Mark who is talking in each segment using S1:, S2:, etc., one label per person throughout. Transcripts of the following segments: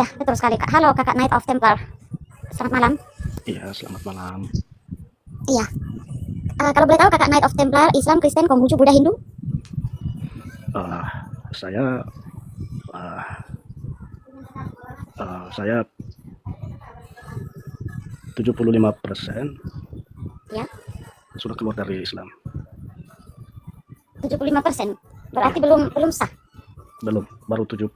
S1: Iya, betul sekali, Kak. Halo, Kakak Knight of Templar. Selamat malam.
S2: Iya, selamat malam.
S1: Iya. Kalau boleh tahu, Kakak Knight of Templar, Islam, Kristen, Konghucu, Buddha, Hindu?
S2: Eh, saya eh, saya 75%
S1: Ya,
S2: sudah keluar dari Islam.
S1: 75%. Berarti belum sah.
S2: Belum, baru 75%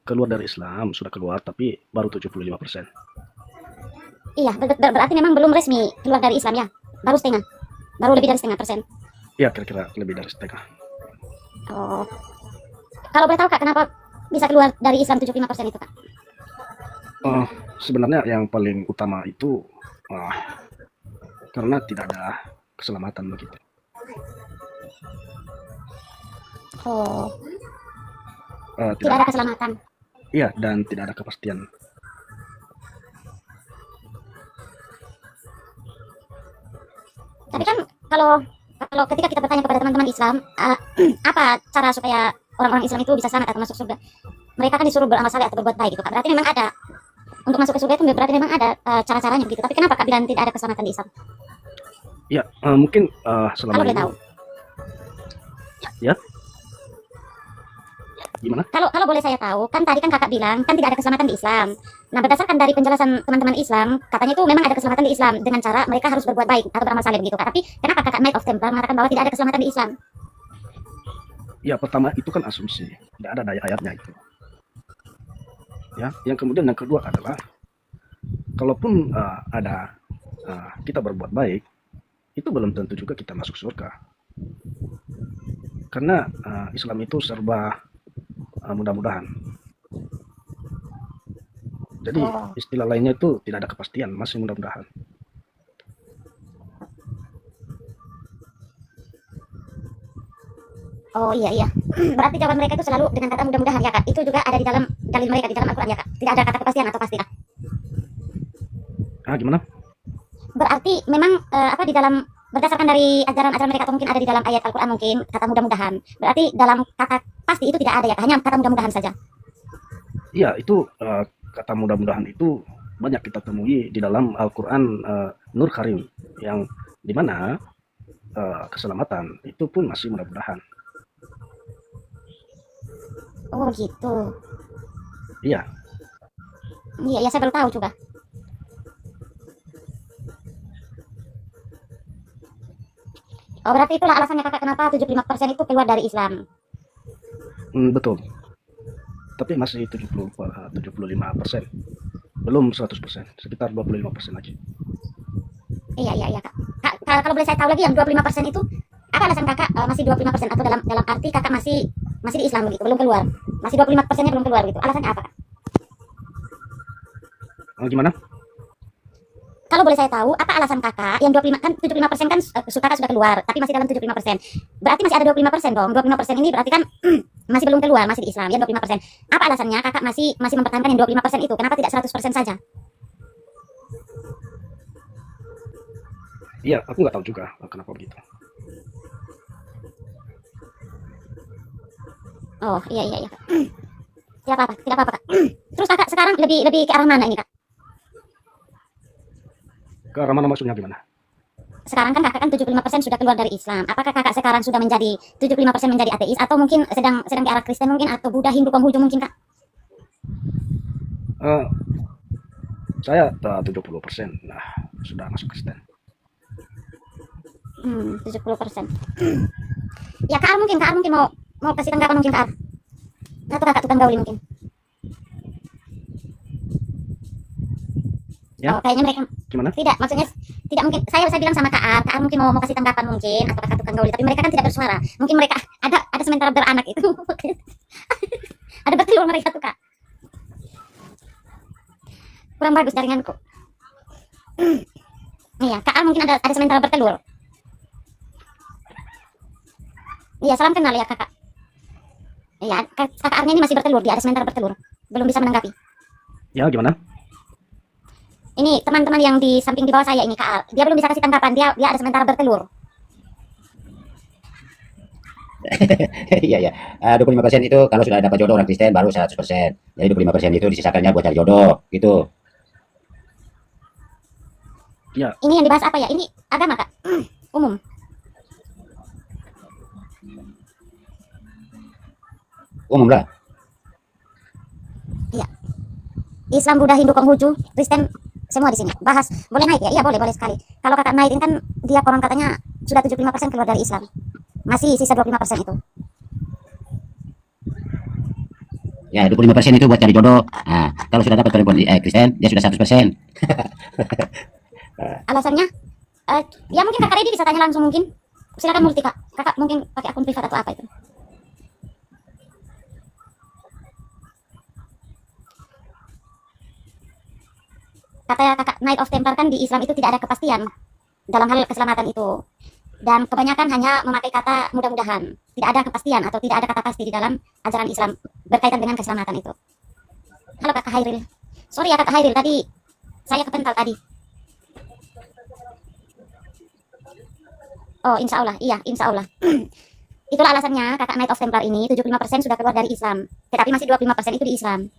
S2: keluar dari Islam, sudah keluar tapi baru 75%.
S1: Iya, berarti memang belum resmi keluar dari Islam ya. Baru setengah. Baru lebih dari setengah persen.
S2: Iya, kira-kira lebih dari setengah.
S1: Oh. Kalau boleh tahu, Kak, kenapa bisa keluar dari Islam 75% itu, Kak?
S2: Sebenarnya yang paling utama itu karena tidak ada keselamatan begitu.
S1: Oh, tidak
S2: Tidak,
S1: ada keselamatan.
S2: iya, dan tidak ada kepastian.
S1: Tapi kan kalau kalau ketika kita bertanya kepada teman-teman Islam, apa cara supaya orang-orang Islam itu bisa selamat atau masuk surga? Mereka kan disuruh beramal saleh atau berbuat baik gitu, Kak. Berarti memang ada untuk masuk ke surga itu berarti memang ada cara-caranya begitu. Tapi kenapa Kak bilang tidak ada keselamatan di Islam?
S2: Ya, mungkin
S1: Kalau
S2: selama
S1: boleh
S2: ini,
S1: tahu.
S2: ya, gimana?
S1: Kalau boleh saya tahu, kan tadi kan Kakak bilang kan tidak ada keselamatan di Islam. Nah, berdasarkan dari penjelasan teman-teman Islam, katanya itu memang ada keselamatan di Islam dengan cara mereka harus berbuat baik atau beramal saleh begitu, Kak. Tapi kenapa Kakak Knight of Templar mengatakan bahwa tidak ada keselamatan di Islam?
S2: Ya, pertama itu kan asumsi, tidak ada daya ayatnya itu. Ya, yang kemudian yang kedua adalah kalaupun ada kita berbuat baik, itu belum tentu juga kita masuk surga. Karena Islam itu serba mudah-mudahan. Jadi
S1: Oh,
S2: istilah lainnya itu tidak ada kepastian, masih mudah-mudahan.
S1: oh iya iya. Berarti jawaban mereka itu selalu dengan kata mudah-mudahan ya, Kak. Itu juga ada di dalam dalil mereka di dalam Al-Qur'an ya, Kak. Tidak ada kata kepastian atau pasti, Kak.
S2: Gimana?
S1: Berarti memang apa di dalam berdasarkan dari ajaran-ajaran mereka atau mungkin ada di dalam ayat Al-Qur'an mungkin kata mudah-mudahan. Berarti dalam kata pasti itu tidak ada ya, Kak. Hanya kata mudah-mudahan saja.
S2: Iya, itu kata mudah-mudahan itu banyak kita temui di dalam Al-Quran Nur Karim, yang dimana keselamatan itu pun masih mudah-mudahan.
S1: Oh, gitu.
S2: Iya,
S1: Iya, ya saya baru tahu juga. Oh, berarti itulah alasannya Kakak kenapa 75% itu keluar dari Islam.
S2: betul. Tapi masih 75%, belum 100%, sekitar 25% lagi.
S1: Iya, iya, iya, Kak. Kalau boleh saya tahu lagi yang 25% itu apa alasan Kakak masih 25% atau dalam dalam arti Kakak masih di Islam begitu, belum keluar. Masih 25%-nya belum keluar gitu. Alasannya apa, Kak?
S2: Gimana?
S1: Kalau boleh saya tahu, apa alasan Kakak yang 25 kan 75% kan Kakak sudah keluar, tapi masih dalam 75%. Berarti masih ada 25% dong. 25% ini berarti kan masih belum keluar, masih di Islam ya 25%. Apa alasannya Kakak masih mempertahankan yang 25% itu? Kenapa tidak 100% saja?
S2: Iya, aku nggak tahu juga kenapa begitu.
S1: Oh, iya iya iya, Kak. Tidak apa-apa, tidak apa-apa, Kak. Terus Kakak sekarang lebih ke arah mana ini, Kak?
S2: Ke arah mana maksudnya gimana?
S1: Sekarang kan Kakak kan 75% sudah keluar dari Islam. Apakah Kakak sekarang sudah menjadi 75% menjadi ateis atau mungkin sedang di arah Kristen mungkin atau Buddha, Hindu, Konghucu mungkin, Kak?
S2: Eh, saya 70%, nah sudah masuk Kristen.
S1: 70%. Ya, Kak mungkin mau kasih tanggapan mungkin, Kak. Atau Kakak tukang gauli mungkin.
S2: Ya,
S1: Oh, kayaknya mereka
S2: gimana?
S1: tidak, maksudnya tidak mungkin. Saya bilang sama Kak Ar mungkin mau kasih tanggapan mungkin atau Kakak tukang gauli, tapi mereka kan tidak bersuara. Mungkin mereka ada sementara beranak itu. Ada betul mereka tuh, Kak. Kurang bagus jaringanku. Iya, Kak Ar mungkin ada sementara bertelur. Iya, salam kenal ya, Kakak. Iya, Kakak Arnya ini masih bertelur, dia ada sementara bertelur. Belum bisa menanggapi.
S2: Ya, gimana?
S1: Ini teman-teman yang di samping di bawah saya ini, Kak Ar. Dia belum bisa kasih tanggapan, dia ada sementara bertelur.
S3: Iya, iya. 25% itu kalau sudah dapat jodoh orang Kristen baru 100%. Jadi 25% itu disisakannya buat cari jodoh, gitu.
S2: Ya,
S1: Ini yang dibahas apa ya? Ini agama kak? Umum.
S3: Umum lah.
S1: Iya. Islam, Buddha, Hindu, Konghucu, Kristen, semua di sini. Bahas. Boleh naik ya? Iya boleh, boleh sekali. Kalau kakak naik ini kan dia konon katanya sudah 75% keluar dari Islam. Masih sisa 25% itu.
S3: Ya, 25% itu buat cari jodoh. Nah, kalau sudah dapat perempuan Kristen, dia sudah 100%.
S1: Alasannya? Ya mungkin kakak Redi bisa tanya langsung mungkin. Silakan Multi kak. Kakak mungkin pakai akun privat atau apa itu. Kata kakak Knight of Templar kan di Islam itu tidak ada kepastian dalam hal keselamatan itu. Dan kebanyakan hanya memakai kata mudah-mudahan. Tidak ada kepastian atau tidak ada kata pasti di dalam ajaran Islam berkaitan dengan keselamatan itu. Halo kakak Hairil. Sorry ya kakak Hairil, tadi saya kepental tadi. Oh insya Allah, iya insya Allah. Itulah alasannya kakak Knight of Templar ini 75% sudah keluar dari Islam. Tetapi masih 25% itu di Islam.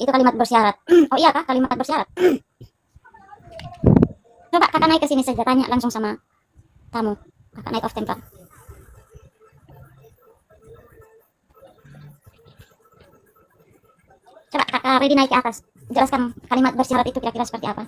S1: Itu kalimat bersyarat. Oh iya kak, kalimat bersyarat. Coba kakak naik ke sini saja, tanya langsung sama kamu, kakak Knight of Templar. Coba kakak Redi naik ke atas, jelaskan kalimat bersyarat itu kira-kira seperti apa.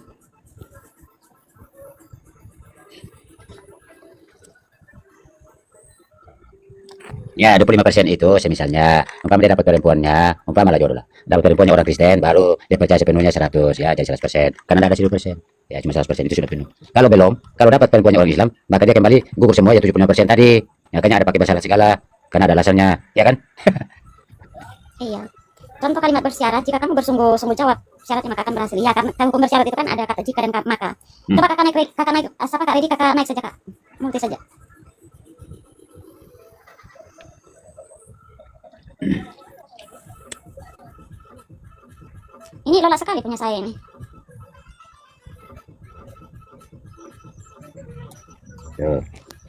S3: Ya, 25% itu semisalnya umpama dia dapat perempuannya, umpama lah jodoh lah. Dapat perempuannya orang Kristen, baru dia percaya sepenuhnya 100, ya jadi 100%. Karena ada 1000%. Ya cuma 100% itu sudah penuh. Kalau belum, kalau dapat perempuannya orang Islam, maka dia kembali gugur semua ya 75% tadi. Makanya ada pakai bersyarat segala, karena ada alasannya, ya kan?
S1: Iya. Contoh kalimat bersyarat, jika kamu bersungguh-sungguh jawab syaratnya maka akan berhasil. Ya, karena hukum bersyarat itu kan ada kata jika dan maka. Coba kakak naik, siapa kak Redi, kakak naik saja kak. Multi saja. Ini lola sekali punya saya ini.
S3: Tuh.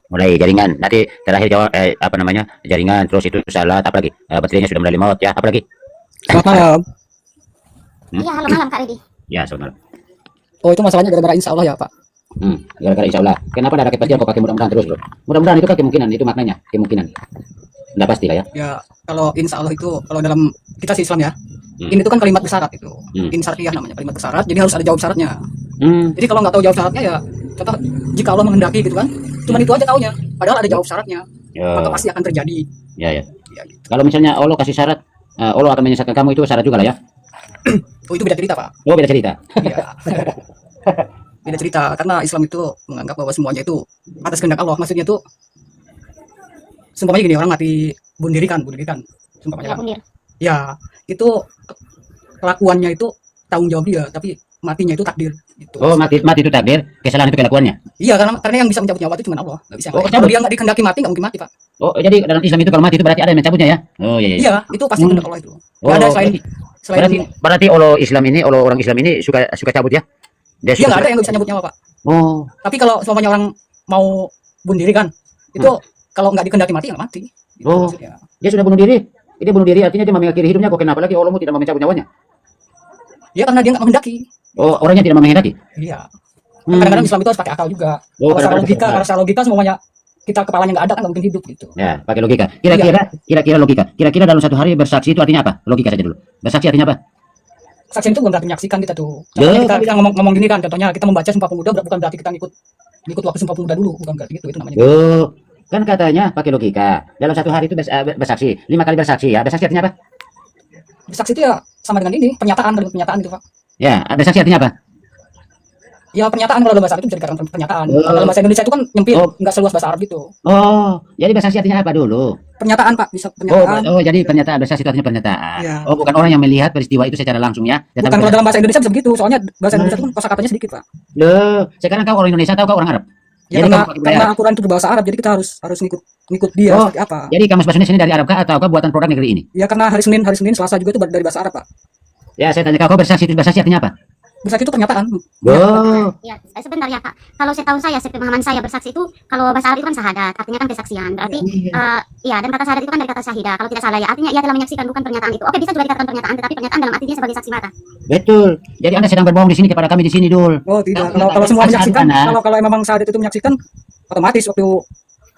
S3: Mulai jaringan, nanti terakhir jawab apa namanya? Jaringan, terus itu salah, apa lagi? Baterainya sudah mulai lemot ya, apa lagi?
S4: Selamat malam.
S1: Iya, halo malam kak Redi.
S3: Ya, selamat malam.
S4: Oh, itu masalahnya gara-gara insya Allah ya, Pak.
S3: Gara-gara insya Allah. Kenapa ada kepastian kok pakai mudah-mudahan terus, bro? Mudah-mudahan itu kan kemungkinan, itu maknanya, kemungkinan. Nggak pasti lah ya.
S4: Ya, kalau insya Allah itu, kalau dalam kita sih Islam ya, ini tuh kan kalimat bersyarat itu. Insyariyah namanya, kalimat bersyarat, jadi harus ada jawab syaratnya. Jadi kalau nggak tahu jawab syaratnya ya, contoh jika Allah menghendaki gitu kan, cuma itu aja taunya. Padahal ada jawab syaratnya, maka pasti akan terjadi.
S3: Ya, ya.
S4: Ya, gitu.
S3: Kalau misalnya Allah kasih syarat, Allah akan menyesatkan kamu, itu syarat juga lah ya.
S4: Oh, itu beda cerita, Pak.
S3: Oh, beda cerita.
S4: Iya. Beda cerita, karena Islam itu menganggap bahwa semuanya itu atas kehendak Allah. Maksudnya tuh, sumpamanya gini, orang mati bunuh diri kan, sumpamanya
S1: Ya
S4: kan.
S1: bundir.
S4: Ya, itu kelakuannya itu tanggung jawab dia, tapi matinya itu takdir. Gitu.
S3: Oh, mati itu takdir, kesalahan itu kelakuannya.
S4: Iya, karena yang bisa mencabut nyawa itu cuma Allah, nggak bisa.
S3: Oh,
S4: Kalau dia nggak dikehendaki mati, nggak mungkin mati, Pak.
S3: Oh, jadi dalam Islam itu kalau mati itu berarti ada yang mencabutnya ya? Oh, iya, iya.
S4: Iya, itu pasti kehendak Allah itu. Nggak ada
S3: Berarti Allah orang Islam ini suka cabut ya? Dia
S4: nggak ada yang nggak bisa nyabut nyawa, Pak.
S3: Oh,
S4: Tapi kalau semuanya orang mau bunuh diri kan, itu kalau nggak dikehendaki mati, nggak mati. Gitu
S3: Oh.
S4: maksudnya.
S3: dia sudah bunuh diri. Dia bunuh diri artinya dia mengakhiri hidupnya, kok kenapa lagi Allahmu tidak mau mencabut nyawanya?
S4: Ya karena dia nggak menghendaki.
S3: Oh, orangnya tidak menghendaki.
S4: Iya. Kadang-kadang Islam itu harus pakai akal juga.
S3: Oh,
S4: Kalau
S3: kadang-kadang
S4: secara logika semuanya kita kepalanya nggak ada kan nggak mungkin hidup gitu.
S3: Ya, pakai logika. Kira-kira logika. Kira-kira dalam satu hari bersaksi itu artinya apa? Logika saja dulu. Bersaksi artinya apa?
S4: Saksi itu bukan berarti menyaksikan kita tuh. Contohnya kita ngomong gini kan, contohnya kita membaca Sumpah Pemuda bukan berarti kita ngikut waktu Sumpah Pemuda dulu, bukan berarti gitu, itu namanya.
S3: Oh, kan katanya pakai logika. Dalam satu hari itu bersaksi, 5 kali bersaksi ya. Bersaksi artinya apa?
S4: Saksi itu ya sama dengan ini, pernyataan itu, Pak.
S3: Ya, bersaksi artinya apa?
S4: Ya pernyataan, kalau dalam bahasa Arab itu bisa dikatakan pernyataan. Kalau dalam bahasa Indonesia itu kan nyempil, nggak seluas bahasa Arab gitu.
S3: Oh, jadi bersaksi artinya apa dulu?
S4: Pernyataan, Pak, bisa pernyataan.
S3: Oh, jadi pernyataan, bersaksi itu artinya pernyataan.
S4: Ya.
S3: Oh, bukan orang yang melihat peristiwa itu secara langsung ya.
S4: Bukan, kalau dalam bahasa Indonesia bisa begitu, soalnya bahasa Indonesia itu kan kosakatanya sedikit, Pak.
S3: Loh, sekarang kau orang Indonesia atau kau orang Arab?
S4: Ya
S3: Jadi
S4: karena Al-Quran itu berbahasa Arab, jadi kita harus ngikut dia
S3: Oh,
S4: seperti apa.
S3: Jadi kamus bahasa Indonesia ini dari Arab kah atau kau buatan produk negeri ini?
S4: Ya karena hari Senin, Selasa juga itu dari bahasa Arab, Pak.
S3: Ya, saya tanya kau bersaksi itu bersaksi artinya apa?
S4: bersaksi itu pernyataan.
S3: Oh,
S1: Ya, sebentar ya Kak. Kalau setahu saya, sepemahaman saya bersaksi itu kalau bahasa Arab itu kan syahadat, artinya kan kesaksian. Berarti iya, dan kata syahadat itu kan dari kata syahidah. Kalau tidak salah ya, artinya ia telah menyaksikan bukan pernyataan itu. Oke, bisa juga dikatakan pernyataan, tetapi pernyataan dalam arti dia sebagai saksi mata.
S3: betul. Jadi Anda sedang berbohong di sini kepada kami di sini, Dul.
S4: Oh tidak,
S3: Kalau
S4: kalau semua
S3: kata
S4: menyaksikan,
S3: syahadat,
S4: kalau memang syahadat itu menyaksikan, otomatis waktu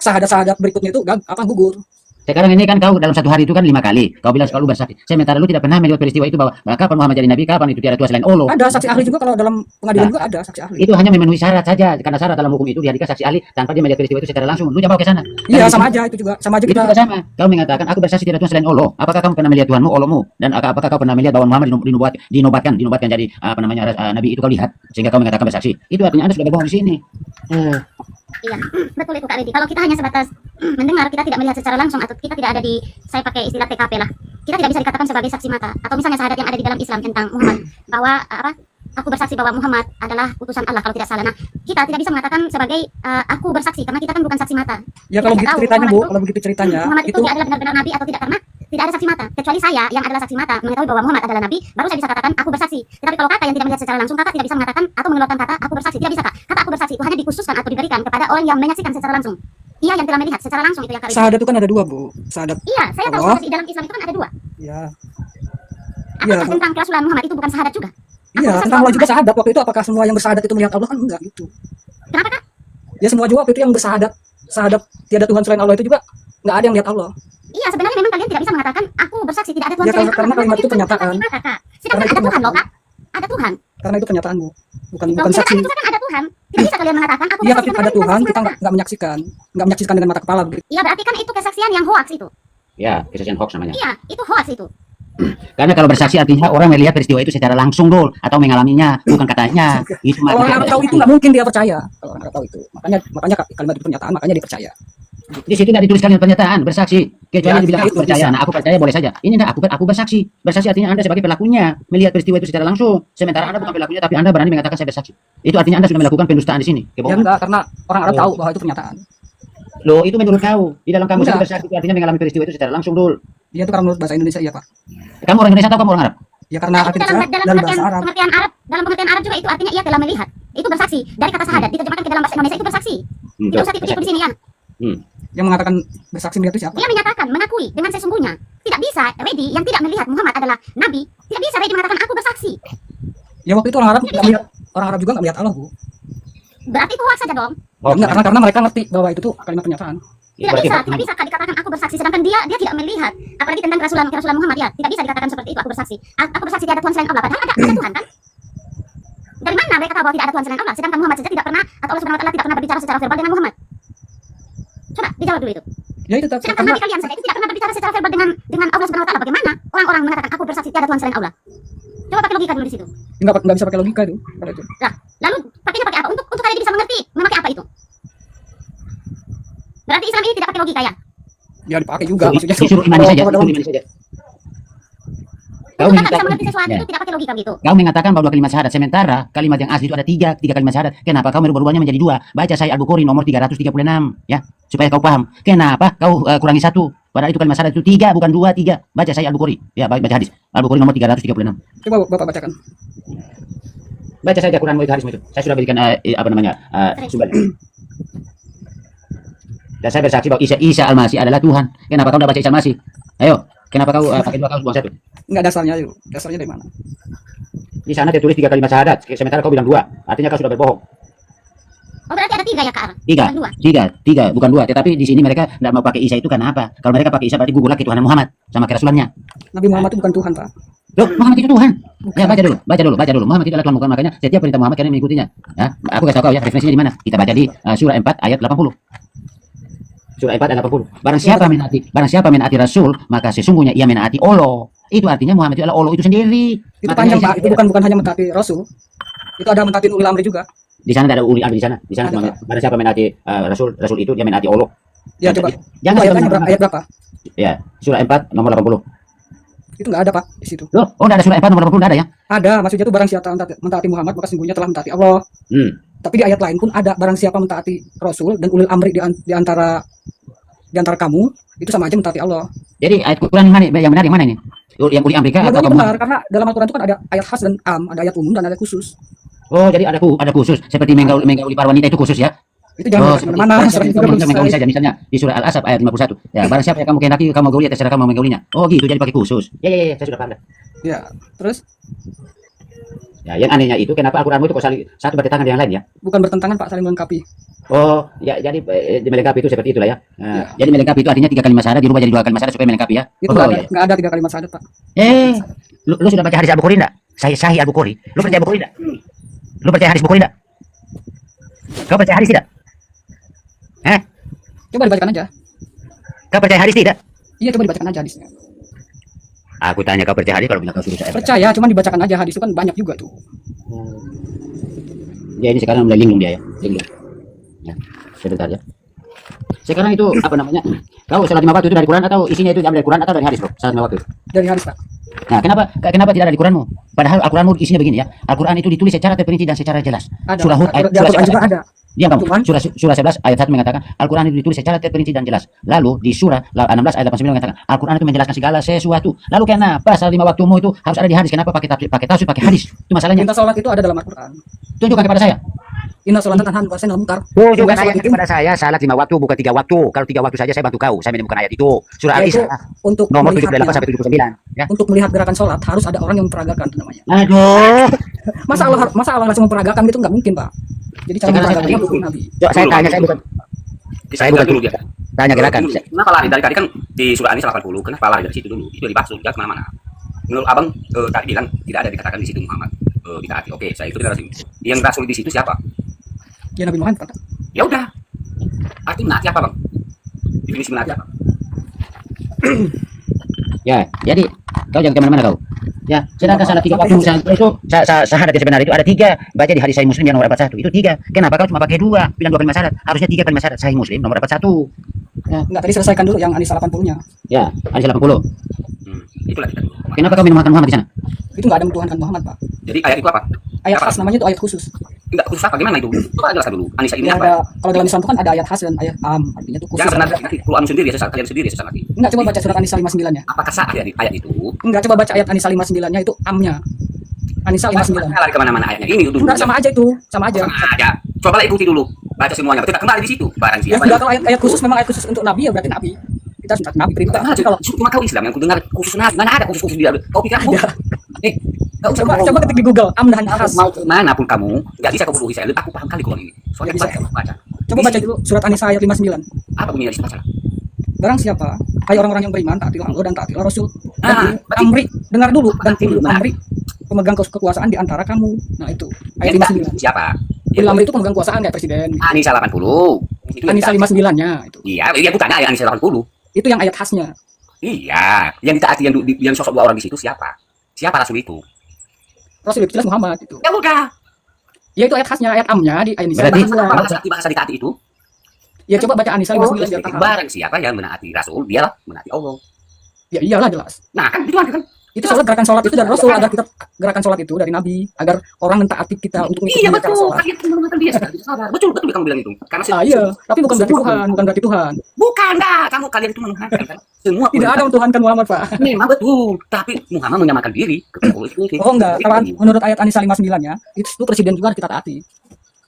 S4: syahadat berikutnya itu akan gugur.
S3: Sekarang ini kan kau dalam satu hari itu kan 5 kali. Kau bilang kalau bersaksi. Sementara lu tidak pernah melihat peristiwa itu bahwa kapan Muhammad jadi nabi, kapan itu tiada Tuhan selain Allah.
S4: Ada saksi ahli juga, kalau dalam pengadilan juga ada saksi ahli.
S3: Itu hanya memenuhi syarat saja. Karena syarat dalam hukum itu dihadirkan saksi ahli tanpa dia melihat peristiwa itu secara langsung. Lu jangan bawa ke sana.
S4: Iya, sama aja itu juga, sama aja
S3: Itu
S4: kita.
S3: juga sama. Kau mengatakan aku bersaksi tidak Tuhan selain Allah. Apakah kamu pernah melihat Tuhanmu, Allahmu? Dan apakah kau pernah melihat bahwa Muhammad dinobatkan jadi nabi itu kau lihat sehingga kau mengatakan bersaksi? Itu artinya Anda sudah berbohong di sini.
S1: Iya, betul itu Kak Redi. Kalau kita hanya sebatas mendengar, kita tidak melihat secara langsung atau kita tidak ada di, saya pakai istilah TKP lah. Kita tidak bisa dikatakan sebagai saksi mata. Atau misalnya syahadat yang ada di dalam Islam tentang Muhammad, bahwa aku bersaksi bahwa Muhammad adalah utusan Allah kalau tidak salah. Nah, kita tidak bisa mengatakan sebagai aku bersaksi karena kita kan bukan saksi mata.
S4: Ya kalau begitu ceritanya Bu, kalau begitu ceritanya
S1: Muhammad itu
S4: itu
S1: dia adalah benar-benar nabi atau tidak karena tidak ada saksi mata. Kecuali saya yang adalah saksi mata mengetahui bahwa Muhammad adalah nabi, baru saya bisa katakan aku bersaksi. Tetapi kalau kakak yang tidak melihat secara langsung, kakak tidak bisa mengatakan atau mengeluarkan kata aku bersaksi. Tidak bisa Kak. Kata aku bersaksi itu hanya dikhususkan atau diberikan kepada orang yang menyaksikan secara langsung. Iya, yang telah melihat secara langsung itu ya Kak Redi.
S4: syahadat itu kan ada dua Bu. Syahadat.
S1: Iya, saya tahu
S4: Allah.
S1: syahadat di dalam Islam itu kan ada dua.
S4: Ya.
S1: Apakah tentang kerasulan Muhammad itu bukan syahadat juga?
S4: Iya, tentang Allah juga syahadat. Waktu itu apakah semua yang bersyahadat itu melihat Allah? Kan enggak gitu.
S1: Kenapa Kak?
S4: Ya semua juga waktu itu yang bersyahadat, syahadat tiada Tuhan selain Allah itu juga enggak ada yang lihat Allah.
S1: Iya, sebenarnya memang kalian tidak bisa mengatakan aku bersaksi tidak ada Tuhan
S4: Ya,
S1: selain
S4: karena
S1: Allah.
S4: kalimat itu
S1: Itu
S4: pernyataan.
S1: saksi mata, Kak. Sedangkan
S4: Karena itu
S1: ada Tuhan loh
S4: pernyataan.
S1: Kak. Ada Tuhan.
S4: Karena itu pernyataan Bu. Bukan
S1: Loh,
S4: saksi.
S1: kenyataan itu kan ada Tuhan. Tidak bisa kalian mengatakan aku
S4: Iya,
S1: bersaksi
S4: tapi
S1: karena
S4: ada
S1: kalian bukan
S4: Tuhan
S1: saksi
S4: kita
S1: mata.
S4: enggak menyaksikan dengan mata kepala begitu.
S1: Iya, berarti kan itu kesaksian yang hoax itu.
S3: Ya, kesaksian hoax namanya.
S1: Iya, itu hoax itu.
S3: Karena kalau bersaksi artinya orang melihat peristiwa itu secara langsung, Dul, atau mengalaminya, bukan katanya. Itu
S4: Kalau orang Arab tahu itu nggak mungkin dia percaya. Kalau orang Arab tahu itu, makanya kalimat itu pernyataan, makanya dia percaya.
S3: Di situ tidak dituliskan pernyataan bersaksi. Kecuali
S4: Ya,
S3: dibilang
S4: itu
S3: aku percaya.
S4: bisa.
S3: Nah, aku percaya boleh saja. Ini enggak aku bersaksi. Bersaksi artinya Anda sebagai pelakunya melihat peristiwa itu secara langsung. Sementara Anda bukan pelakunya tapi Anda berani mengatakan saya bersaksi. Itu artinya Anda sudah melakukan pendustaan di sini.
S4: Ya
S3: Kebohongan.
S4: enggak, karena orang Arab tahu bahwa itu pernyataan.
S3: Loh, itu menurut kau. Di dalam kamus itu
S4: Enggak.
S3: bersaksi itu artinya mengalami peristiwa itu secara langsung, Dul.
S4: Dia itu karena menurut bahasa Indonesia iya Pak.
S3: Kamu orang Indonesia atau kamu orang Arab?
S4: Ya karena
S1: Nah,
S4: arti
S1: itu dalam
S4: dalam bahasa Arab.
S1: pengertian Arab, dalam pengertian Arab juga itu artinya ia telah melihat. Itu bersaksi. Dari kata syahadat diterjemahkan ke dalam bahasa Indonesia itu bersaksi. Tidak usah tipu-tipu di sini ya.
S4: Yang mengatakan bersaksi melihat itu siapa?
S1: Dia menyatakan, mengakui dengan sesungguhnya. Tidak bisa Redi yang tidak melihat Muhammad adalah nabi, tidak bisa Redi mengatakan aku bersaksi.
S4: Ya waktu itu orang Arab nggak melihat, orang Arab juga nggak melihat Allah Bu.
S1: Berarti itu hoax saja dong.
S4: Enggak, karena mereka ngerti bahwa itu tuh kalimat pernyataan.
S1: Tidak bisa Kak dikatakan aku bersaksi sedangkan dia tidak melihat. Apalagi tentang kerasulan Muhammad ya. Tidak bisa dikatakan seperti itu aku bersaksi. Aku bersaksi tidak ada Tuhan selain Allah. Padahal ada Tuhan kan? Dari mana mereka tahu bahwa tidak ada Tuhan selain Allah? Sedangkan Muhammad saja tidak pernah atau Allah Subhanahu wa taala tidak pernah berbicara secara verbal dengan Muhammad. Coba dijawab dulu itu.
S4: Ya itu
S1: Sedangkan
S4: karena
S1: nabi kalian saja itu tidak pernah berbicara secara verbal dengan Allah Subhanahu wa taala. Bagaimana orang-orang mengatakan aku bersaksi tidak ada Tuhan selain Allah? Coba pakai logika dulu di situ.
S4: nggak bisa pakai logika itu. Kalau itu.
S1: Lah, lalu pakainya pakai apa? Untuk kalian bisa mengerti memakai apa itu? Berarti Islam ini tidak pakai logika ya?
S4: Ya dipakai juga. Maksudnya
S3: Disuruh imani saja,
S4: kalau
S3: disuruh
S4: dalam-
S3: imani saja. Kau
S1: Kakak bisa
S3: mengatakan,
S1: mengerti sesuatu
S3: ya.
S1: itu tidak pakai logika gitu.
S3: Kau mengatakan bahwa kalimat syahadat, sementara kalimat yang asli itu ada tiga kalimat syahadat. Kenapa kau merubah-rubahnya menjadi dua? Baca Sahih Al-Bukhari nomor 336, ya, supaya kau paham. Kenapa kau kurangi satu? Padahal itu kalimat syahadat itu tiga, bukan dua, tiga. Baca Sahih Al-Bukhari, ya, baca hadis Al-Bukhari nomor 336.
S4: Coba Bapak bacakan.
S3: Baca saja Quran itu hadis itu. Saya sudah berikan sumbernya. Dan saya bersaksi bahwa Isa Al-Masih adalah Tuhan. Kenapa kau tidak baca Isa Al-Masih? Ayo, kenapa kau pakai dua, kau buang satu?
S4: Enggak dasarnya itu. Dasarnya dari mana?
S3: Di sana dia tulis tiga kalimat syahadat, sementara kau bilang dua. Artinya kau sudah berbohong.
S1: Oh berarti ada tiga ya Kak?
S3: Tiga,
S1: Bukan dua.
S3: tiga, bukan dua. Tetapi di sini mereka tidak mau pakai Isa itu karena apa? Kalau mereka pakai Isa berarti gugurlah ketuhanan Muhammad sama kerasulannya.
S4: Nabi Muhammad itu bukan Tuhan Pak.
S3: Loh, Muhammad itu Tuhan. Ya, baca dulu. Muhammad itu adalah Tuhan, bukan makanya setiap perintah Muhammad kalian mengikutinya. Ya, aku kasih tahu kau ya, referensinya di mana? Kita baca di surah 4 ayat 80. Surah 4 ayat 80. Barang siapa menaati Rasul, maka sesungguhnya ia menaati Allah. Itu artinya Muhammad itu adalah Allah itu sendiri.
S4: Itu
S3: Makanya
S4: panjang
S3: Isa-
S4: Pak. Itu bukan hanya mentaati Rasul. Itu ada mentaati ulil amri juga.
S3: Di sana tidak ada uli amri di sana. Di sana
S4: Ada,
S3: cuma barang siapa menaati Rasul itu dia menaati Allah.
S4: Ya coba.
S3: Jangan
S4: Coba
S3: sampai
S4: ayat berapa?
S3: Ya, surah 4 nomor 80.
S4: Itu enggak ada Pak di situ.
S3: Loh, oh enggak ada surah 4 nomor 80 enggak ada ya?
S4: Ada, maksudnya itu barang siapa mentaati Muhammad maka sesungguhnya telah mentaati Allah. Tapi di ayat lain pun ada barang siapa mentaati Rasul dan ulil amri di antara kamu itu sama aja mentaati Allah.
S3: Jadi ayat Quran mana yang benar yang mana ini? Yang uli Amerika atau
S4: Dua-duanya
S3: kamu?
S4: benar karena dalam Al-Quran itu kan ada ayat khas dan am, ada ayat umum dan ada khusus.
S3: Oh, jadi ada khusus seperti menggauli para wanita itu khusus ya.
S4: Itu jangan
S3: seperti
S4: mana
S3: seperti kamu bisa menggauli saja misalnya di surah Al-Asab ayat 51. Ya, barang siapa yang kamu kehendaki kamu gauli terserah kamu menggaulinya. Oh, gitu jadi pakai khusus. Ya, saya sudah paham dah.
S4: Ya, terus
S3: Ya, yang anehnya itu kenapa Al-Qur'anmu itu kok saling satu bertentangan dengan yang lain ya?
S4: bukan bertentangan Pak, saling melengkapi.
S3: Oh, ya jadi melengkapi itu seperti itulah ya. Nah, jadi melengkapi itu artinya 3 kalimat syahadat dirubah jadi 2 kalimat syahadat supaya melengkapi ya.
S4: Itu
S3: Oh,
S4: nggak ada 3 kalimat syahadat Pak.
S3: lu sudah baca hadis Abu Qori enggak? Sahih Abu Qori. Lu percaya Abu Qori enggak? Lu percaya hadis Bukhari enggak? Kau percaya hadis tidak?
S4: Coba dibacakan aja.
S3: Kau percaya hadis tidak?
S4: Iya, coba dibacakan aja hadisnya.
S3: Aku tanya kau percaya hadis kalau bilang kau suruh saya.
S4: Percaya, cuman dibacakan aja hadis itu kan banyak juga tuh.
S3: Ya ini sekarang mulai linglung dia ya. Linglung. Ya, sebentar ya. Sekarang itu apa namanya? Kau salat 5 waktu itu dari Quran atau isinya itu diambil dari Quran atau dari hadis, Bro? Salat 5 waktu.
S4: Dari hadis Pak.
S3: Nah, kenapa tidak ada di Quranmu? Padahal Al-Quranmu isinya begini ya. Al-Quran itu ditulis secara terperinci dan secara jelas.
S4: Ada.
S3: Surah Hud ayat
S4: Di Al-Quran juga ada.
S3: Diam kamu.
S4: Cuman-
S3: Surah 11 ayat 1 mengatakan Al-Quran itu ditulis secara terperinci dan jelas. Lalu di surah 16 ayat 89 mengatakan Al-Quran itu menjelaskan segala sesuatu. Lalu kenapa salat 5 waktumu itu harus ada di hadis? Kenapa pakai tafsir, pakai hadis? Itu masalahnya.
S4: Minta sholat itu ada dalam Al-Quran.
S3: Tunjukkan kepada saya.
S4: Inna sholatan tanha 'anil fahsya'i wal munkar.
S3: Tunjukkan
S4: Sholat
S3: ayat
S4: itu
S3: kepada saya. Salat 5 waktu bukan 3 waktu. Kalau 3 waktu saja saya bantu kau. Saya menemukan ayat itu. Surah
S4: yaitu
S3: Al-Isra
S4: untuk
S3: nomor
S4: melihatnya,
S3: 78 sampai 79 ya.
S4: untuk melihat gerakan sholat harus ada orang yang memperagakan itu namanya.
S3: Aduh.
S4: Masa Allah langsung memperagakan gitu nggak mungkin Pak. Jadi cara
S3: Sekarang saya
S4: memperagakannya
S3: tanya.
S4: bukan Nabi.
S3: Coba saya tanya, saya bukan
S5: Dulu dia.
S3: tanya gerakan.
S5: Kenapa lari dari tadi kan di surah An-Nisa 80? Kenapa lari dari situ dulu? Itu dibahas sudah kemana-mana. Menurut abang tadi bilang tidak ada dikatakan di situ Muhammad ditaati. Oke, saya itu rasul. Yang rasul di situ siapa?
S4: Ya Nabi Muhammad Pak.
S5: Ya udah. Arti menaati apa bang? Definisi menaati apa?
S3: Ya, jadi kau jangan kemana-mana kau. Ya, sedangkan salah 3 waktu itu syahadat yang sebenarnya itu ada 3 baca di hadis Sahih Muslim yang nomor 41 itu 3. Kenapa kau cuma pakai 2 bilang 2 kalimat syahadat? Harusnya 3 kalimat syahadat Sahih Muslim nomor 41.
S4: Enggak, tadi selesaikan dulu yang An-Nisa 80-nya.
S3: Ya, hadis 80.
S5: Itulah kita.
S3: Kenapa kau menuhankan Muhammad di sana?
S4: Itu nggak ada menuhankan Muhammad Pak.
S5: Jadi ayat itu apa?
S4: Ayat
S5: Apa?
S4: khas namanya itu ayat khusus.
S5: Enggak khusus apa? Gimana itu? Coba jelaskan dulu. Anissa ini
S4: Ya
S5: apa?
S4: ada, kalau dalam Islam itu kan ada ayat khas dan ayat am, artinya itu khusus.
S5: Jangan pernah nanti keluar sendiri ya sesat kalian sendiri sesat lagi.
S4: Enggak, coba baca surat An-Nisa 59-nya.
S5: Apakah sah ayat itu?
S4: Enggak, coba baca ayat An-Nisa 59-nya itu amnya. An-Nisa 59.
S5: Lari kemana-mana ayatnya ini dulu.
S4: Enggak, sama aja itu, sama aja.
S5: Sama aja. Coba ikuti dulu. Baca semuanya. Betul kembali di situ. Barang
S4: Ya
S5: siapa?
S4: enggak, kalau ayat khusus memang ayat khusus untuk Nabi ya berarti Nabi. Kita harus Nabi perintah.
S5: Nah,
S4: Tapi kalau
S5: cuma kau Islam yang ku dengar khusus nabi. Mana ada khusus dia? Kau pikir aku? Kau
S4: coba ketik di Google am dan khas.
S5: mau kemana pun kamu, nggak bisa kau bodohi saya. Aku paham kali Quran ini. Soalnya
S4: Nggak
S5: baca, baca.
S4: Coba baca dulu surat An-Nisa ayat 59.
S5: Apa bunyinya di situ baca?
S4: Barang siapa, hai orang-orang yang beriman, taatilah Allah dan taatilah Rasul.
S5: Ah,
S4: Dan Amri, dengar dulu dan tiru Amri, pemegang kekuasaan di antara kamu. Nah itu ayat
S5: Yang
S4: 59.
S5: siapa?
S4: Ulil Amri itu pemegang kekuasaan kayak presiden.
S5: Anissa 80. Itu yang
S4: An-Nisa
S5: ditaati.
S4: 59-nya itu.
S5: Iya, iya aku tanya ya Anissa 80.
S4: Itu yang ayat khasnya.
S5: Iya, yang ditaati yang sosok 2 orang di situ siapa? Siapa rasul itu?
S4: Rasul itu jelas Muhammad itu.
S5: Ya udah.
S4: Ya itu ayat khasnya, ayat amnya di An-Nisa
S3: Berarti-
S4: 59.
S5: Bahasa ditaati itu.
S4: Ya coba baca An-Nisa 59 biar paham.
S5: Barang siapa yang menaati rasul, dialah menaati Allah.
S4: Ya iyalah jelas.
S5: Nah, kan itu kan.
S4: Itu gerakan sholat itu dari Rasul agar kita gerakan sholat itu dari Nabi agar orang mentaati kita untuk
S5: Iya
S4: mengikuti cara
S5: betul,
S4: sholat.
S5: kalian menemukan dia sabar. Betul kamu bilang itu. Karena
S4: Ah iya, tapi bukan berarti Tuhan, bukan berarti Tuhan.
S5: Bukan dah, kalian itu menuhankan kan. Semua
S4: Tidak ada mentuhankan Muhammad, Pak.
S5: memang betul, tapi Muhammad menyamakan diri kepada Allah itu.
S4: Oh enggak, kalau menurut ayat An-Nisa 59-nya, itu presiden juga harus kita taati.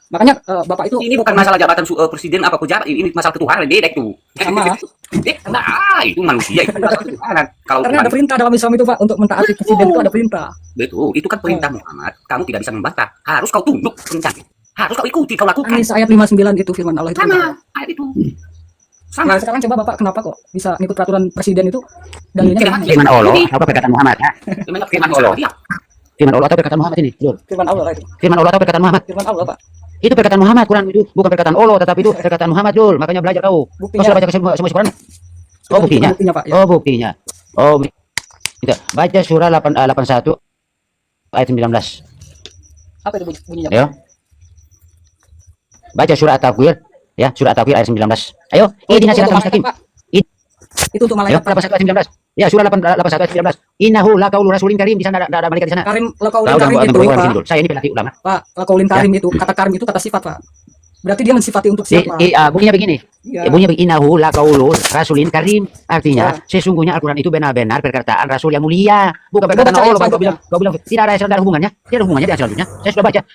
S4: Makanya Bapak itu
S5: Ini bukan masalah jabatan presiden apa pejabat, ini masalah ketuhanan beda itu.
S4: Sama.
S5: Nah, itu manusia itu masalah ketuhanan. Kalau
S4: karena ada perintah dalam Islam itu, Pak, untuk mentaati presiden itu ada perintah.
S5: betul, itu kan perintah Muhammad. Kamu tidak bisa membantah. Harus kau tunduk perintahnya. Harus kau ikuti, kau lakukan.
S4: An-Nisa ayat 59 itu firman Allah itu.
S5: Sama ayat itu. Sama.
S4: Nah, sekarang coba Bapak kenapa kok bisa ngikut peraturan presiden itu dalilnya
S5: Tidak.
S4: dari mana?
S3: Firman Allah apa perkataan Muhammad? Ha?
S5: Firman Allah. Iya.
S3: Firman Allah atau perkataan Muhammad ini? Jul.
S4: Firman Allah itu.
S3: Firman Allah atau perkataan Muhammad?
S4: Firman Allah, Pak.
S3: Itu perkataan Muhammad, Quran itu bukan perkataan Allah, tetapi itu perkataan Muhammad, Jul. Makanya belajar kau. Kau
S4: Buktinya.
S3: sudah baca semua Quran? Oh, buktinya.
S4: Buktinya, Pak. Ya.
S3: Oh, buktinya. Oh, itu. Baca surah 81 ayat 19.
S4: Apa itu bunyinya?
S3: Ayo. Baca surah At-Takwir, ya, surah At-Takwir ayat 19. Ayo, ihdinas siratal mustaqim.
S4: Itu untuk
S3: Ayo,
S4: malaikat.
S3: 81 ayat 19. Ya, surah 81 ayat 19. Innahu laqaulu rasulin karim, di sana ada malaikat di sana.
S4: Karim,
S3: Tahu
S4: laqaulin
S3: jangan
S4: karim
S3: buat
S4: itu,
S3: orang sini
S4: Pak.
S3: dulu. Saya ini pelatih ulama.
S4: Pak, laqaulin karim itu, kata karim itu kata sifat, Pak. Berarti dia mensifati untuk siapa?
S3: Bunyinya begini.
S4: Iya.
S3: Bunyinya begini. Innahu laqaulul rasulin karim. Artinya sesungguhnya Al-Quran itu benar-benar perkataan Rasul yang mulia, bukan perkataan
S4: baca ayat
S3: Allah.
S4: selanjutnya.
S3: Kau bilang tidak ada hubungannya. Tidak ada hubungannya dengan selanjutnya.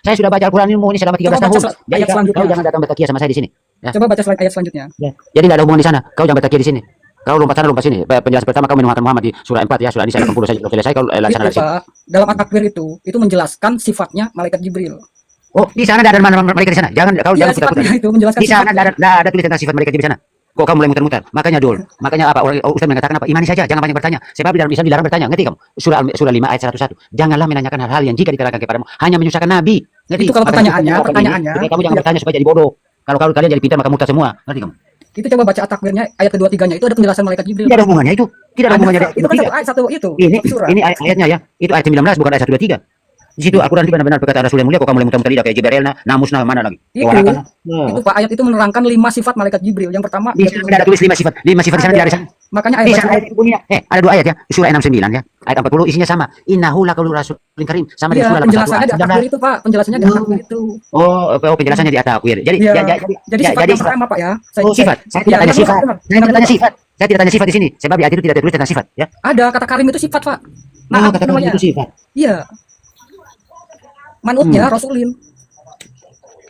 S3: Saya sudah baca Al-Quran ini selama 13
S4: Coba baca
S3: tahun. Jadi
S4: ayat selanjutnya.
S3: kau jangan datang bertakia sama saya di sini. Ya.
S4: Coba baca slide ayat selanjutnya.
S3: Jadi tidak ada hubungan di sana. Kau jangan bertakia di sini. Kau lompat sana lompat sini. Penjelasan pertama kau menuhankan Muhammad di surah 4 ya, surah An-Nisa 80 saya selesai kau laksana
S4: Itu, Pak, dalam at-takwir itu menjelaskan sifatnya malaikat Jibril.
S3: Oh, di sana ada mana malaikat di sana? Jangan kau
S4: Iya,
S3: jangan putar-putar.
S4: sifatnya itu menjelaskan
S3: Di sana
S4: sifatnya.
S3: ada tulis tentang sifat malaikat di sana. Kok kamu mulai muter-muter? Makanya apa? Ustaz mengatakan apa? Imani saja, jangan banyak bertanya. Sebab di dalam Islam dilarang bertanya. Ngerti kamu? Surah 5 ayat 101. Janganlah menanyakan hal-hal yang jika diterangkan kepadamu hanya menyusahkan Nabi. Ngerti?
S4: Itu kalau pertanyaannya,
S3: Jadi kamu jangan bertanya supaya jadi bodoh. Kalau kalian jadi pintar maka murtad semua. Ngerti kamu?
S4: Itu coba baca at-takwirnya ayat kedua tiganya itu ada penjelasan malaikat Jibril.
S3: Tidak ada hubungannya itu. Tidak ada hubungannya.
S4: Itu kan satu ayat satu itu. Surah.
S3: Ini ayatnya ya. Itu ayat 19 bukan ayat 1 2 3. Di situ Al-Quran itu benar-benar perkataan Rasul yang mulia. Kok kamu mulai muter-muter lidah kayak Jibril, namusna mana lagi?
S4: Itu Pak, ayat itu menerangkan 5 sifat malaikat Jibril. Yang pertama
S3: Di sana ada tulis 5 sifat. 5 sifat di sana tidak ada.
S4: Makanya
S3: Di
S4: ayat
S3: sana ayat itu bunyinya. Ada 2 ayat ya. Surah 69 ya. Ayat 40 isinya sama. Innahu laqaulur rasulin karim. Sama
S4: iya,
S3: dengan surah 81
S4: penjelasannya di
S3: ayat
S4: at-takwir
S3: 19.
S4: itu, Pak. Penjelasannya di at-takwir itu.
S3: Oh, penjelasannya di at-takwir. Jadi
S4: Iya.
S3: jadi
S4: Jadi sifat yang pertama, Pak ya.
S3: sifat. Saya tidak tanya sifat. Saya tidak tanya sifat. Saya tidak tanya sifat di sini. Sebab di ayat itu tidak tertulis tentang sifat, ya.
S4: Ada kata karim itu sifat, Pak.
S3: Nah, katakan itu sifat.
S4: Iya. Manutnya Rasulin.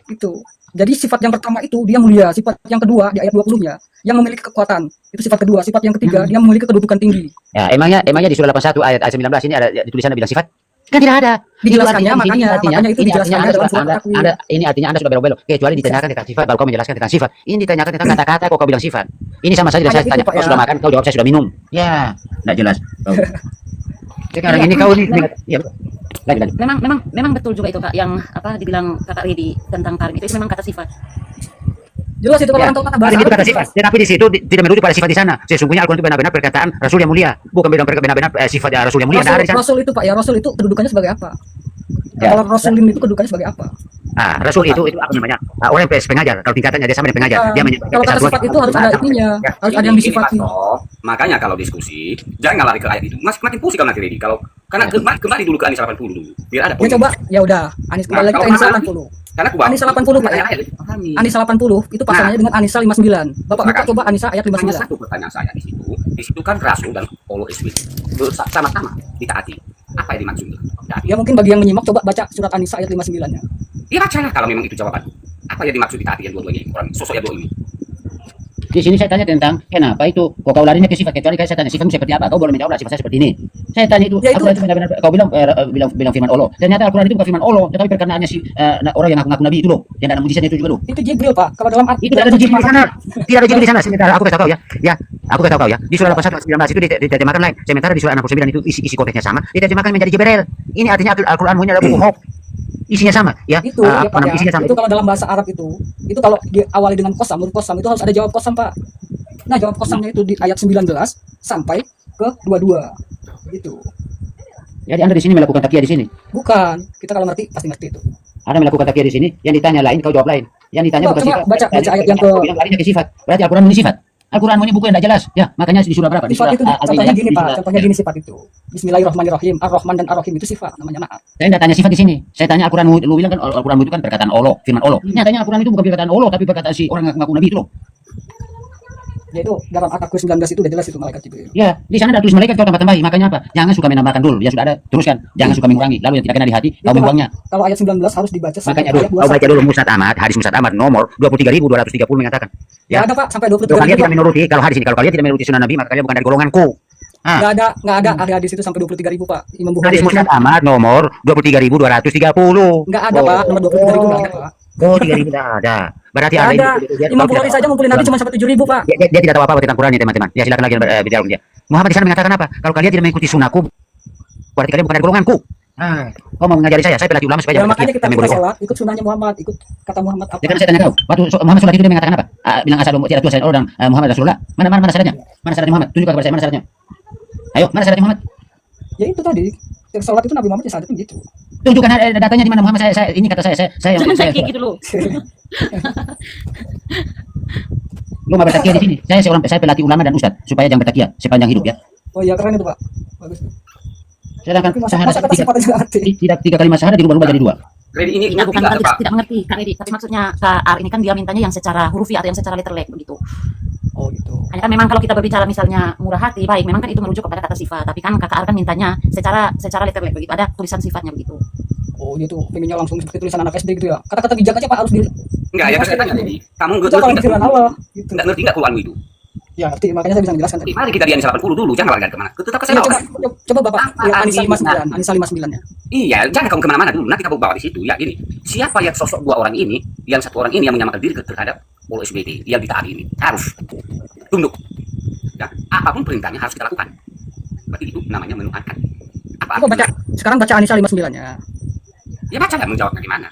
S4: Itu. Jadi sifat yang pertama itu dia mulia, sifat yang kedua di ayat 20-nya yang memiliki kekuatan. Itu sifat kedua, sifat yang ketiga dia memiliki kedudukan tinggi.
S3: Ya, emangnya di surah 81 ayat 19 ini ada tulisannya bilang sifat? Kan tidak ada.
S4: Dijelaskannya,
S3: Makanya
S4: itu dijelaskannya dalam surat at-takwir.
S3: Ini artinya Anda sudah belok-belok. Kecuali ditanyakan tentang sifat, baru kau menjelaskan tentang sifat. Ini ditanyakan tentang kata-kata, kok kau bilang sifat. Ini sama saja saya
S4: Ayat itu,
S3: tanya,
S4: Pak,
S3: kau
S4: ya.
S3: sudah makan, kau jawab saya sudah minum. Ya, tidak jelas. Kau. Sekarang ini kau ini, ya, lanjut.
S6: Memang betul juga itu Kak yang apa dibilang Kakak Ridi tentang karim itu memang kata sifat.
S4: Jelas itu kalau
S3: Ya.
S4: orang tahu kata bahasa
S3: Itu
S4: Arab
S3: kata
S4: itu
S3: sifat. Tetapi di situ tidak merujuk pada sifat di sana. Sesungguhnya Al-Quran itu benar-benar perkataan Rasul yang mulia, bukan benar-benar sifat Rasul yang mulia. Tidak ada di sana.
S4: Rasul itu, Pak ya, Rasul itu kedudukannya sebagai apa?
S3: Ya.
S4: Kalau Rasulin itu kedudukannya sebagai apa?
S3: Rasul itu apa namanya? Orang yang pengajar. Kalau tingkatannya dia sama dengan pengajar. Dia menyampaikan
S4: Kalau kata
S3: kesatuan.
S4: sifat itu harus ada ininya, harus ada yang
S5: Ini,
S4: disifati.
S5: Pak, makanya kalau diskusi jangan lari ke ayat itu. Makin pusing kalau nanti Redi. Kalau karena kembali dulu ke An-Nisa 80 dulu. Biar ada
S4: Ya
S5: poin.
S4: coba, ya udah, Anis kembali lagi ke
S5: kalau
S4: Anisa
S5: mana?
S4: 80.
S5: Karena aku bawa
S4: An-Nisa 80, Pak ya.
S5: Pahami.
S4: Anisa 80 itu pasangannya dengan Anisa 59. Bapak buka coba Anisa ayat
S5: Hanya
S4: 59.
S5: satu pertanyaan saya di situ. Di situ kan Rasul dan Allah sama-sama ditaati. Apa yang dimaksud? Ditaati.
S4: Ya mungkin bagi yang menyimak coba baca surat Anisa ayat 59-nya.
S5: Ya bacalah kalau memang itu jawaban. Apa yang dimaksud ditaati yang dua-duanya orang sosok yang dua ini?
S3: Di sini saya tanya tentang kenapa itu kok kau larinya ke sifat, kecuali saya tanya sifatmu seperti apa, kau boleh menjawab sifat saya seperti ini. Saya tanya itu,
S4: Ya, itu-
S3: Al-Quran itu benar-benar kau bilang firman Allah. Ternyata Al-Quran itu bukan firman Allah, tetapi perkataannya si orang yang ngaku-ngaku nabi itu loh, yang ada mujizatnya itu juga loh.
S4: Itu Jibril, Pak. Kalau dalam arti
S3: Itu tidak ada Jibril di sana. Tidak ada Jibril di sana. Sementara aku kasih tahu ya. Ya, aku kasih tahu kau ya. Di surah 81 ayat 19 itu diterjemahkan lain. Sementara di surah 69 itu isi konteksnya sama, diterjemahkan menjadi Jibril. Ini artinya Al-Quran ini adalah buku hoax. Isinya sama, ya.
S4: itu ya, Pak, ya.
S3: Isinya sama.
S4: Itu kalau dalam bahasa Arab itu kalau diawali dengan kosam, huruf kosam itu harus ada jawab kosam, Pak. Nah, jawab kosamnya itu di ayat 19 sampai ke 22. Gitu.
S3: Jadi Anda di sini melakukan takia di sini.
S4: Bukan. Kita kalau ngerti pasti ngerti itu.
S3: Anda melakukan takia di sini, yang ditanya lain, kau jawab lain. Yang ditanya
S4: Coba,
S3: bukan
S4: coba
S3: sifat.
S4: baca ayat yang
S3: Kau bilang larinya ke sifat. Berarti Al-Quran ini sifat. Al-Quran ini buku yang tidak jelas. Ya, makanya di surah berapa? Di
S4: Sifat itu
S3: surah
S4: contohnya gini,
S3: di
S4: Pak.
S3: surah-
S4: Contohnya gini sifat itu. Bismillahirrahmanirrahim. Ar-Rahman dan Ar-Rahim itu sifat namanya naat.
S3: Saya tidak tanya sifat di sini. Saya tanya Al-Quran, lu bilang kan Al-Quran itu kan perkataan Allah, firman Allah. Nyatanya Al-Quran itu bukan perkataan Allah, tapi perkataan si orang ngaku nabi itu loh.
S4: Yaitu dalam At-Takwir 19 itu udah jelas itu malaikat Jibril.
S3: Ya, di sana ada tulis malaikat kau tambah tambahi. Makanya apa? Jangan suka menambahkan dulu. Ya sudah ada, teruskan. Jangan suka mengurangi. Lalu yang tidak kena di hati, kau
S4: Itu, Pak.
S3: membuangnya.
S4: Kalau ayat 19 harus dibaca sampai
S3: Makanya dulu,
S4: ayat
S3: kau baca
S4: 21.
S3: dulu Musnad Ahmad, hadis Musnad Ahmad nomor 23.230 mengatakan.
S4: Ya,
S3: Ya,
S4: ada, Pak, sampai
S3: kalau
S4: 23
S3: kalian
S4: ribu.
S3: tidak menuruti, kalau hadis ini, kalau kalian tidak menuruti sunnah Nabi, maka kalian bukan dari golonganku.
S4: Nggak ada hadis itu sampai 23 ribu, Pak. Imam Bukhari.
S3: Hadis Musnad Ahmad nomor 23.230.
S4: Nggak ada, Pak. Nomor 23 ribu nggak ada, Pak.
S3: Oh, 3.000 tidak ada. Berarti
S4: Nggak
S3: ada
S4: ada. Imam Bukhari saja ngumpulin Nabi cuma sampai 7 ribu, Pak.
S3: Dia tidak tahu apa-apa tentang Quran ya teman-teman. Ya silakan lagi bicara dia. Muhammad di sana mengatakan apa? Kalau kalian tidak mengikuti sunnahku, berarti kalian bukan dari golonganku. Kau mau mengajari saya pelatih ulama supaya
S4: Ya,
S3: jangan
S4: makanya
S3: bertakia.
S4: kita
S3: Kami
S4: kita
S3: boleh.
S4: sholat, ikut sunnahnya Muhammad, ikut kata Muhammad apa.
S3: Ya kan saya tanya kau, waktu Muhammad sholat itu dia mengatakan apa? Bilang asal tidak Tuhan orang Muhammad Rasulullah. Mana syaratnya? Mana syaratnya Muhammad? Tunjukkan kepada saya mana syaratnya. Ayo, mana syaratnya Muhammad?
S4: Ya itu tadi. Yang sholat itu Nabi Muhammad ya syaratnya gitu.
S3: Tunjukkan datanya di mana Muhammad. Saya ini kata saya yang
S6: Jangan
S3: saya.
S6: kayak gitu loh.
S3: Lu mau bertakia di sini. Saya pelatih ulama dan ustaz supaya jangan bertakia sepanjang hidup ya.
S4: Oh iya, keren itu, Pak. Bagus.
S3: Sedangkan
S4: Tapi masa
S3: syahadat
S4: kata sifat aja nggak ngerti.
S3: tidak 3 kalimat syahadat dirubah-rubah jadi 2.
S5: Redi ini
S6: Ya, bukan
S5: tidak
S6: bukan
S5: Pak.
S6: tidak mengerti Kak Redi, tapi maksudnya Kak Ar ini kan dia mintanya yang secara hurufi atau yang secara letterlek begitu.
S4: Oh gitu.
S6: Hanya kan memang kalau kita berbicara misalnya murah hati, baik, memang kan itu merujuk kepada kata sifat, tapi kan Kakak Ar kan mintanya secara letterlek begitu, ada tulisan sifatnya begitu.
S4: Oh gitu. Pengennya langsung seperti tulisan anak SD gitu ya. Kata-kata bijak aja Pak harus di.
S5: Enggak ya, saya tanya Redi. Kamu
S4: Itu kalau
S5: ngerti
S4: pikiran
S5: enggak?
S4: Allah. Gitu.
S5: Enggak ngerti enggak Quranmu itu?
S4: Ya ngerti. Makanya saya bisa menjelaskan tadi.
S5: Jadi mari kita di Anisa 80 dulu, jangan lari kemana. Tetap ke
S4: Ya,
S5: sana.
S4: coba Bapak
S5: Apa
S4: lihat Anissa
S5: artinya?
S4: 59, Anissa 59 ya.
S5: Iya, jangan kamu kemana-mana dulu. Nanti kamu bawa di situ. Ya gini, siapa yang sosok 2 orang ini, yang 1 orang ini yang menyamakan diri terhadap polo SBT yang ditaati ini harus tunduk. Ya, apapun perintahnya harus kita lakukan. Berarti itu namanya menuhankan. Apa
S4: Coba baca.
S5: artinya?
S4: Sekarang baca Anissa 59 ya.
S5: Ya baca dan menjawab bagaimana.